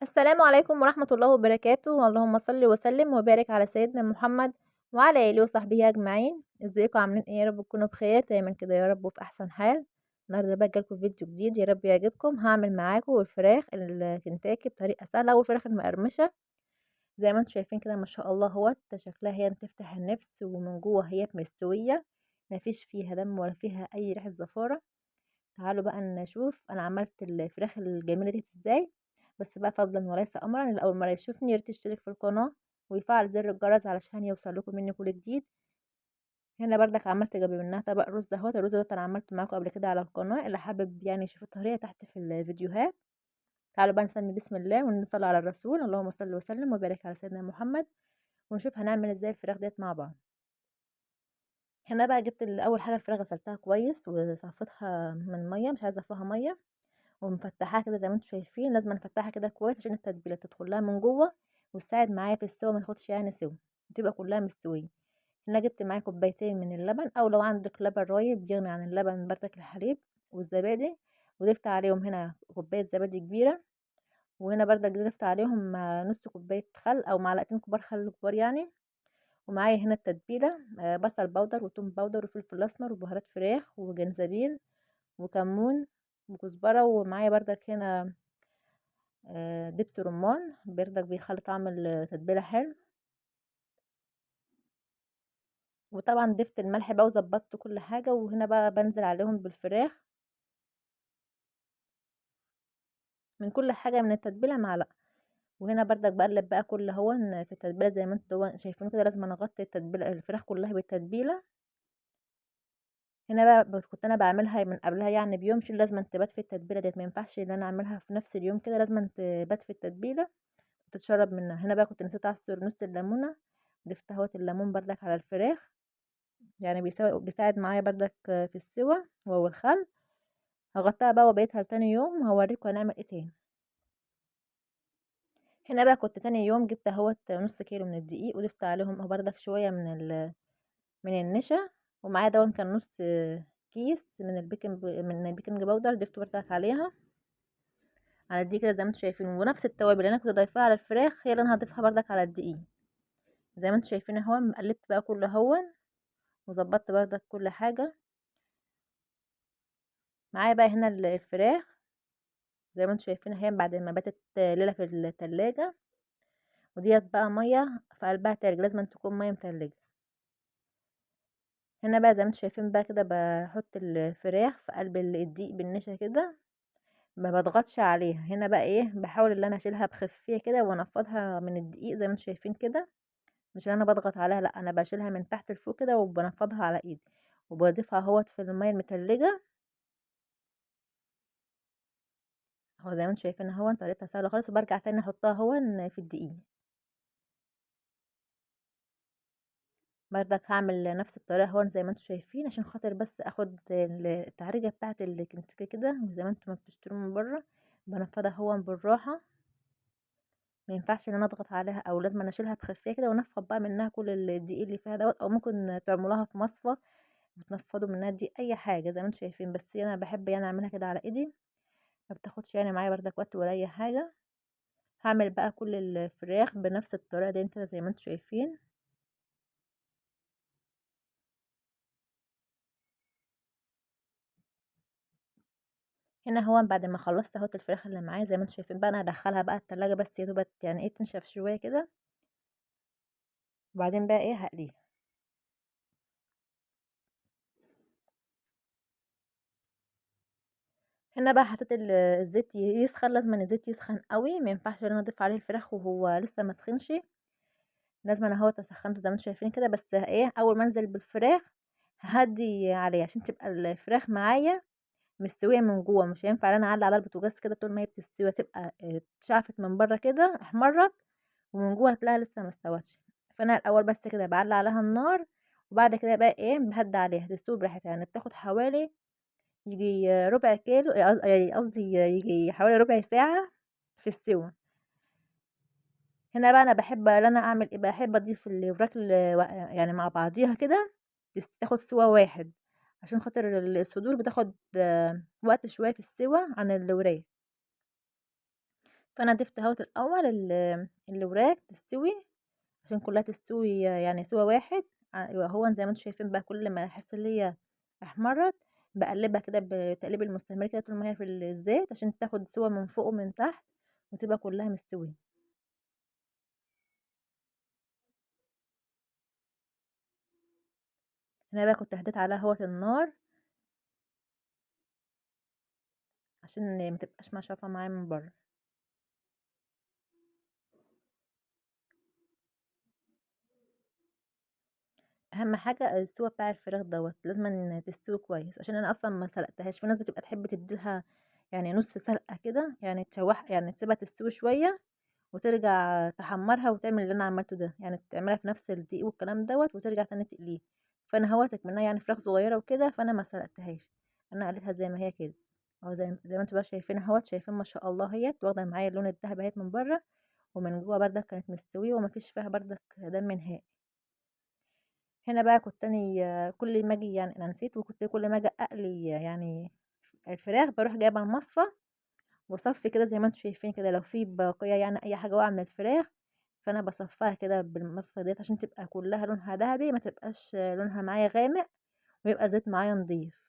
السلام عليكم ورحمة الله وبركاته، اللهم صل وسلم وبارك على سيدنا محمد وعلى آله وصحبه أجمعين. ازيكم عاملين ايه؟ يا رب تكونوا بخير دايما كده يا رب وفي أحسن حال. النهارده بقى جالكم فيديو جديد يا رب يعجبكم. هعمل معاكم الفراخ الكنتاكي بطريقة سهلة والفراخ المقرمشة زي ما انتم شايفين كده ما شاء الله اهوت. شكلها هي تفتح النفس ومن جوه هي مستوية، مفيش فيها دم ولا فيها أي ريحة زفارة. تعالوا بقى نشوف انا عملت الفراخ الجميله دي ازاي. بس بقى فضلا وليس امرا، اللي اول مره يشوفني ياريت يشترك في القناه ويفعل زر الجرس علشان يوصل لكم مني كل جديد. هنا بردك عملت جنب منها طبق رز اهوت. الرز ده انا عملته معاكم قبل كده على القناه، اللي حابب يعني يشوف الطريقه تحت في الفيديوهات. تعالوا بقى نسمي بسم الله ونصلي على الرسول، اللهم صل وسلم وبارك على سيدنا محمد، ونشوف هنعمل ازاي الفراخ ديت مع بعض. هنا بقى جبت اول حاجه الفراخ غسلتها كويس وصفيتها من ميه، مش عايزه فيها ميه، ومفتحاها كده زي ما انتم شايفين. لازم نفتحها كده كويس عشان التتبيله تدخل لها من جوه وتساعد معايا في السوا، ما تاخدش يعني سوا، تبقى كلها مستويه. هنا جبت معايا كوبايتين من اللبن، او لو عندك لبن رايب بيغني عن اللبن بردك الحليب والزبادي. وضفت عليهم هنا كوبايه زبادي كبيره، وهنا بردك ضفت عليهم نص كوبايه خل او معلقتين كبار خل كبار يعني. ومعايا هنا التتبيله بصل باودر وتوم باودر وفلفل اسمر وبهارات فراخ وجنزبيل وكمون وكزبره. ومعايا بردك هنا دبس رمان بردك بيخلي طعم التتبيله حلو. وطبعا ضفت الملح بقى وظبطت كل حاجه، وهنا بقى بنزل عليهم بالفراخ من كل حاجه من التتبيله معلقه. وهنا بردك بقلب بقى كل هون في التتبيله زي ما انتوا شايفين كده. لازم اغطي التتبيله الفراخ كلها بالتتبيله. هنا بقى كنت انا بعملها من قبلها يعني بيوم، عشان لازم تبات في التتبيله ديت، ما ينفعش ان انا اعملها في نفس اليوم كده، لازم تبات في التتبيله وتتشرب منها. هنا بقى كنت نسيت اعصر نص الليمونه، ضفت اهوت الليمون بردك على الفراخ، يعني بيساعد معايا بردك في السوا وهو الخل. هغطيها بقى وبقيتها لتاني يوم وهوريكم هنعمل ايه تاني. هنا بقى كنت تاني يوم جبت اهوت نص كيلو من الدقيق وضفت عليهم بردك شويه من النشا. ومعايا دون كان نص كيس من البيكنج باودر ضفته بردك عليها على الدقيق كده زي ما انتم شايفين. ونفس التوابل اللي انا كنت ضايفاها على الفراخ هي اللي انا هضيفها بردك على الدقيق زي ما انتم شايفين اهو. قلبت بقى كل هون وظبطت بردك كل حاجه. معايا بقى هنا الفراخ زي ما انتم شايفين اهي بعد ما باتت ليله في التلاجة. وديت بقى ميه في قلبها تلج، لازم تكون ميه متلجه. هنا بقى زي ما انتم شايفين بقى كده بحط الفراخ في قلب الدقيق بالنشا كده، ما بضغطش عليها. هنا بقى ايه بحاول ان انا اشيلها بخفيه كده وانفضها من الدقيق زي ما انتم شايفين كده. مش انا بضغط عليها، لا انا بشيلها من تحت لفوق كده وبنفضها على ايدي وبضيفها اهوت في الميه المتلجه. هو زي ما انتم شايفين اهو طريقتها سهله خالص. وبرجع تاني احطها اهو في الدقيق. بردك هعمل نفس الطريقه هون زي ما انتم شايفين عشان خاطر بس اخد التعريجه بتاعه الكنتاكي كده، وزي ما انتم ما بتشتروه من بره بنفضها هون بالراحه. ما ينفعش ان انا اضغط عليها، او لازم أنا اشيلها بخفيه كده ونفض بقى منها كل الدقيق اللي فيها دوت، او ممكن تعملوها في مصفى وتنفضوا منها دي اي حاجه زي ما انتم شايفين. بس انا بحب يعني اعملها كده على ايدي، ما بتاخدش يعني معايا بردك وقت ولا اي حاجه. هعمل بقى كل الفراخ بنفس الطريقه دي كده زي ما انتم شايفين. هنا هو بعد ما خلصت اهوت الفراخ اللي معايا زي ما انتم شايفين بقى، انا هدخلها بقى التلاجة بس يا دوبك يعني ايه تنشف شويه كده، وبعدين بقى ايه هقليها. هنا بقى حطيت الزيت يسخن. لازم أن الزيت يسخن قوي، ما ينفعش ان انا اضيف عليه الفراخ وهو لسه ما سخنش. لازم انا اهوت اسخنته زي ما انتم شايفين كده. بس ايه اول ما انزل بالفراخ هدي عليه عشان تبقى الفراخ معايا مستويه من جوه. مش هينفع ان انا اعلي على البوتاجاز كده طول ما هي بتستوي، تبقى اتشعفت من بره كده احمرت ومن جوه هتلاقيها لسه ما استوتش. فانا الاول بس كده بعلي عليها النار، وبعد كده بقى ايه بهدي عليها تستوي براحتها. يعني بتاخد حوالي يجي ربع كيلو قصدي يجي حوالي ربع ساعه في السوا. هنا بقى انا بحب ان انا اعمل ايه، بحب اضيف الوراك يعني مع بعضيها كده تاخد سوا واحد، عشان خاطر الصدور بتاخد وقت شويه في السوا عن الوراك. فأنا ضِفت أهوّة الأول الوراك تستوي عشان كلّها تستوي يعني سِوَى واحد، أهوًا زي ما أنتم شايفين بقى كل ما أحس اللي هي احمرّت باقلّبها كده بالتقليب المستمر كده طول ما هي في الزيت عشان تاخد سِوَى من فوق ومن تحت وتبقى كلّها مستوية. هنا بقى كنت هدّيت عليها أهوّة النار عشان ما تبقاش ناشفة معايا من برّه. أهم حاجة السِوَى بتاع الفراخ دوّة، لازمًا تستوي كويس عشان أنا أصلًا ما سلقتهاش، في ناس بتبقى تحب تدّي لها يعني نُص سلقة كده، يعني يعني تسيبها تستوي شوية وترجع تحمّرها وتعمل اللي أنا عملته ده، يعني تعملها في نفس الدقيق والكلام دوّة وترجع تاني تقليها، فأنا أهوّة إكمنها يعني فراخ صغيرة وكده، فأنا ما سلقتهاش، أنا قليتها زي ما هي كده، أهو زي ما أنتم بقى شايفين أهوّة، شايفين ما شاء الله أهيّة واخدة معايا اللون الدهبي أهيّة من برّه، ومن جوّه برضك كانت مستوية وما فيش فيها برضك دَم نهائي. هنا بقى كنت أني كل ما آجي يعني أنا نسيت وكنت كل ما آجي أقلي يعني الفراخ باروح جايبة المصفى واصفّي كده زي ما أنتم شايفين كده، لو في بقايا يعني أي حاجة واقعة من الفراخ، فأنا باصفّيها كده بالمصفى ديّة عشان تبقى كلّها لونها دهبي، ما تبقاش لونها معايا غامق، ويبقى زيت معايا نضيف.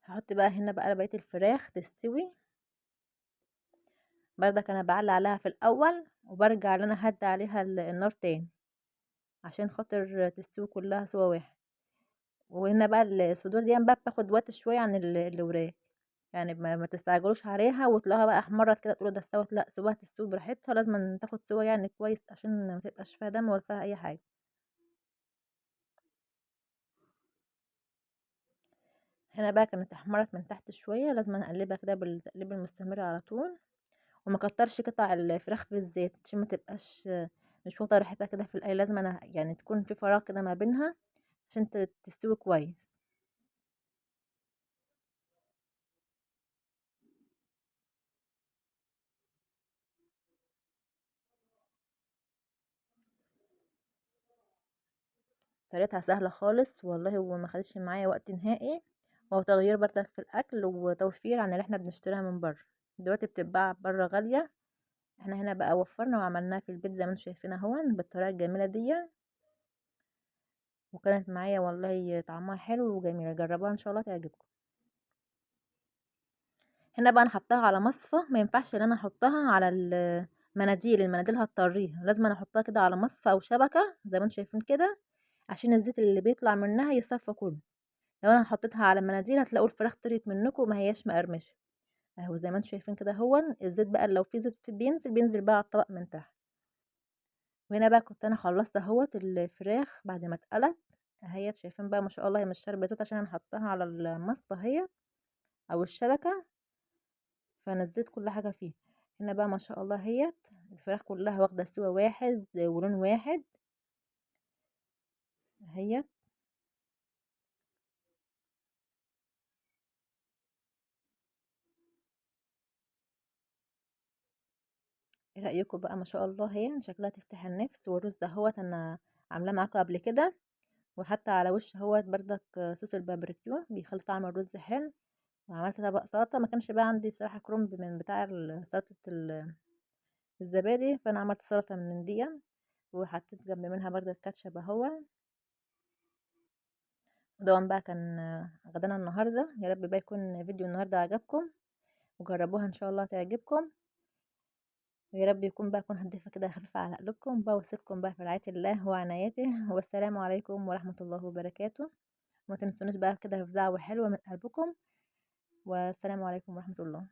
هاحط بقى هنا بقى بقية الفراخ تستوي، برضك أنا باعلّي عليها في الأول، وبارجع إن أنا أهدّي عليها النار تاني، عشان خاطر تستوي كلّها سِوَى واحد. وهنا بقى الصدور ديًّا بقى بتاخد وقت شوية عن الوراك، يعني ما تستعجلوش عليها وتلاقوها بقى احمرت كده تقولوا ده استوت، لأ سيبوها تستوي براحتها، لازمًا تاخد سِوَى يعني كويس عشان ما تبقاش فيها دم ولا فيها أي حاجة. هنا بقى كانت احمرت من تحت شوية، لازمًا أقلبها كده بالتقليب المستمر على طول، وما اكترش قطع الفراخ في الزيت عشان ما تبقاش مش واخدة ريحتها كده في لازمًا يعني تكون في فراغ كده ما بينها عشان تستوي كويس. طريقتها سهلة خالص والله وما خدتش معايا وقت نهائي، وهو تغيير برضك في الأكل وتوفير عن اللي احنا بنشتريها من برّه، دلوقتي بتتباع برّه غالية، احنا هنا بقى وفّرنا وعملناها في البيت زي ما انتم شايفين أهوًا بالطريقة الجميلة ديّة، وكانت معايا والله طعمها حلو وجميلة، جربوها إن شاء الله تعجبكم. هنا بقى أنا حاطاها على مصفى، ما ينفعش إن أنا أحطها على المناديل هتطريها، لازمًا أنا أحطها كده على مصفى أو شبكة زي ما انتم شايفين كده، عشان الزيت اللي بيطلع منها يصفّى كلّه. لو أنا حطيتها على مناديل هتلاقوا الفراخ طريت منكم ما هياش مقرمشة، أهو زي ما انتم شايفين كده أهون الزيت بقى لو في زيت بينزل بقى على الطبق من تحت. وهنا بقى كنت أنا خلصت أهوت الفراخ بعد ما اتقلت أهيت، شايفين بقى ما شاء الله هي مش شاربة زيت عشان أنا حطاها على المصفى اهيت أو الشبكة، فنزلت كل حاجة فيها. هنا بقى ما شاء الله اهيت الفراخ كلها واخدة سوا واحد ولون واحد اهيت. ايه رأيكم بقى؟ ما شاء الله هي شكلها تفتح النفس، والرز دهوت أنا عاملاه معاكم قبل كده، وحتى على وش اهوت بردك صوص الباربيكيو بيخلي طعم الرز حلو. وعملت طبق سلطة، ما كانش بقى عندي صراحة كرنب من بتاع سلطة الزبادي، فانا عملت سلطة من دي، وحطيت جنب منها بردك كاتشب اهو. وده بقى كان غدانا النهاردة، يا رب بقى يكون فيديو النهاردة عجبكم وجربوها ان شاء الله تعجبكم، ويا رب يكون بقى يكون هدفة كده خفيفة على قلوبكم بقى، واسيبكم بقى في رعاية الله وعنايته، والسلام عليكم ورحمة الله وبركاته. وما تنسونيش بقى كده في دعوة حلوة من قلبكم، والسلام عليكم ورحمة الله.